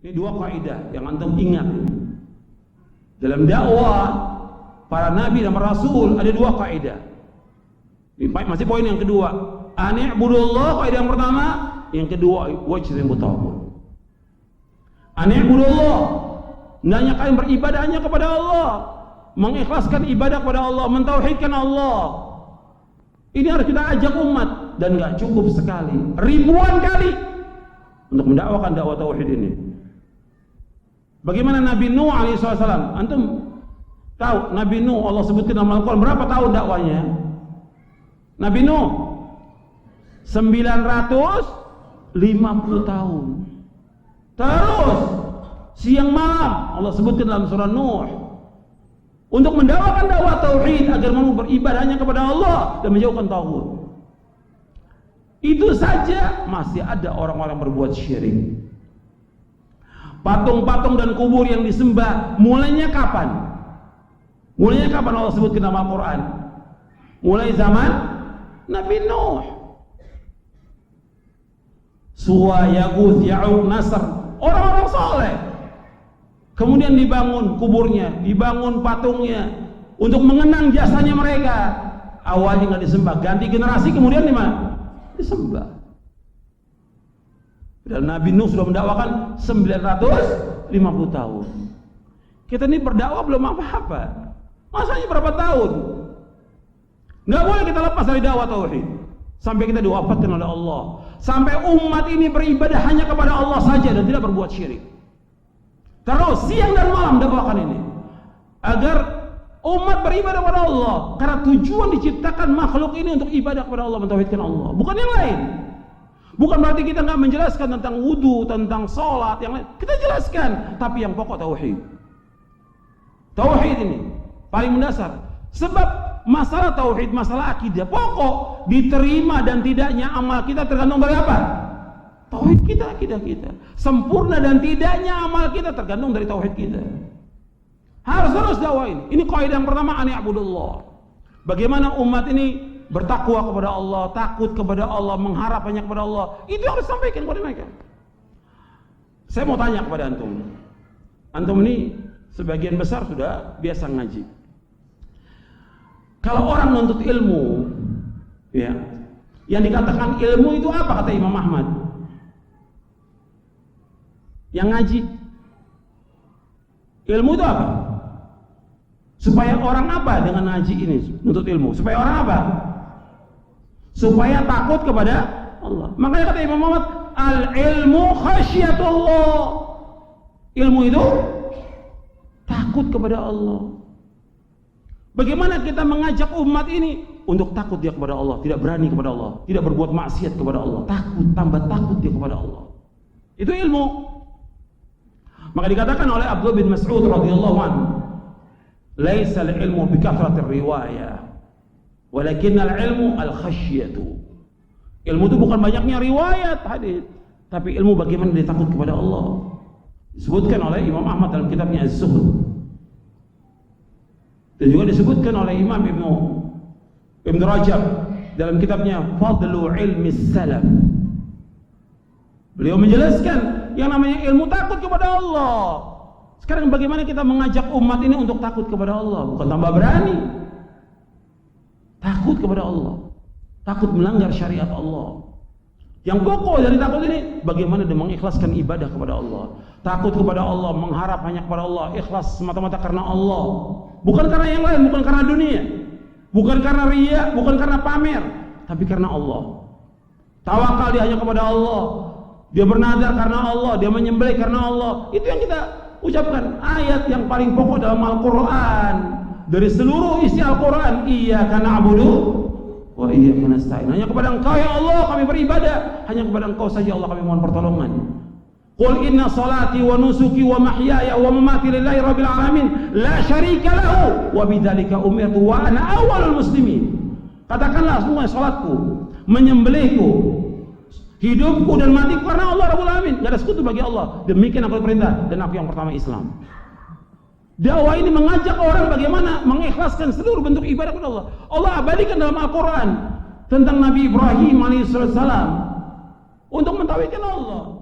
Ini dua kaidah yang antum ingat. Dalam dakwah para nabi dan para rasul ada dua kaidah. Ini masih poin yang kedua. Ani'budullah, kaidah yang pertama. Yang kedua, wajtanibu taghut. Ani'budullah, hendaknya kalian beribadah hanya kepada Allah, mengikhlaskan ibadah kepada Allah, mentauhidkan Allah. Ini harus kita ajak umat, dan gak cukup sekali, ribuan kali untuk mendakwakan dakwah tauhid ini. Bagaimana Nabi Nuh alaihissalam? Antum tahu Nabi Nuh Allah sebutkan dalam Al-Quran berapa tahun dakwanya? Nabi Nuh 950 tahun. Terus siang malam Allah sebutkan dalam surah Nuh untuk mendakwakan dakwah tauhid agar mau beribadah hanya kepada Allah dan menjauhkan taghut. Itu saja masih ada orang-orang berbuat syirik. Patung-patung dan kubur yang disembah, mulainya kapan? Mulainya kapan Allah sebutkan dalam Al-Quran? Mulai zaman Nabi Nuh. Suwa, Yaguth, Ya'uq, Nasr, orang-orang soleh. Kemudian dibangun kuburnya, dibangun patungnya untuk mengenang jasanya mereka. Awalnya nggak disembah, ganti generasi kemudian di mana? Disembah. Dan Nabi Nuh sudah mendakwakan 950 tahun. Kita ini berdakwah belum apa-apa. Masanya berapa tahun? Nggak boleh kita lepas dari dakwah tauhid sampai kita diwafatkan oleh Allah. Sampai umat ini beribadah hanya kepada Allah saja dan tidak berbuat syirik. Terus siang dan malam dakwakan ini agar umat beribadah kepada Allah, karena tujuan diciptakan makhluk ini untuk ibadah kepada Allah, mentauhidkan Allah, bukan yang lain. Bukan berarti kita nggak menjelaskan tentang wudu, tentang sholat yang lain. Kita jelaskan, tapi yang pokok tauhid. Tauhid ini paling mendasar. Sebab masalah tauhid, masalah akidah pokok, diterima dan tidaknya amal kita tergantung dari apa? Tauhid kita, akidah kita. Sempurna dan tidaknya amal kita tergantung dari tauhid kita. Harus terus dakwah ini. Ini kaidah yang pertama, ani'budullah. Bagaimana umat ini bertakwa kepada Allah, takut kepada Allah, mengharap hanya kepada Allah. Itu harus sampaikan kepada mereka. Saya mau tanya kepada antum. Antum ini sebagian besar sudah biasa ngaji. Kalau orang menuntut ilmu, ya, yang dikatakan ilmu itu apa kata Imam Ahmad? Yang ngaji. Ilmu itu apa? Supaya orang apa dengan ngaji ini? Menuntut ilmu. Supaya orang apa? Supaya takut kepada Allah. Makanya kata Imam Muhammad, al-ilmu khasyatullah. Ilmu itu takut kepada Allah. Bagaimana kita mengajak umat ini untuk takut dia kepada Allah, tidak berani kepada Allah, tidak berbuat maksiat kepada Allah, takut, tambah takut dia kepada Allah. Itu ilmu. Maka dikatakan oleh Abdullah bin Mas'ud radhiyallahu anhu, "Laisa al-ilmu bi kathratir riwayah, walakinnal ilmu al-khasyatu." Ilmu itu bukan banyaknya riwayat hadis, tapi ilmu bagaimana dia takut kepada Allah. Disebutkan oleh Imam Ahmad dalam kitabnya Az-Zuhd. Dan juga disebutkan oleh Imam Ibn Rajab dalam kitabnya Fadlu Ilmi Salaf. Beliau menjelaskan yang namanya ilmu takut kepada Allah. Sekarang bagaimana kita mengajak umat ini untuk takut kepada Allah? Bukan tambah berani. Takut kepada Allah, takut melanggar syariat Allah. Yang pokok dari takut ini, bagaimana dia mengikhlaskan ibadah kepada Allah. Takut kepada Allah, mengharap hanya kepada Allah, ikhlas semata-mata karena Allah. Bukan karena yang lain, bukan karena dunia, bukan karena riya, bukan karena pamer, tapi karena Allah. Tawakal dia hanya kepada Allah. Dia bernadar karena Allah, dia menyembelih karena Allah. Itu yang kita ucapkan. Ayat yang paling pokok dalam Al-Quran. Dari seluruh isi Al-Quran, iyyaka na'budu wa iyyaka nasta'in. Hanya kepada Engkau ya Allah kami beribadah, hanya kepada Engkau saja Allah kami mohon pertolongan. Qul inna salati wa nusuki wa mahyaya wa mamati lillahi rabbil alamin la syarika lahu wa bidzalika umirtu wa ana awwalul muslimin. Katakanlah semua salatku, menyembelihku, hidupku dan matiku karena Allah Rabbul Alamin, tidak ada sekutu bagi Allah. Demikian aku perintah dan aku yang pertama Islam. Dakwah ini mengajak orang bagaimana mengikhlaskan seluruh bentuk ibadah kepada Allah. Allah abadikan dalam Al-Quran tentang Nabi Ibrahim alaihissalam untuk mentauhidkan Allah.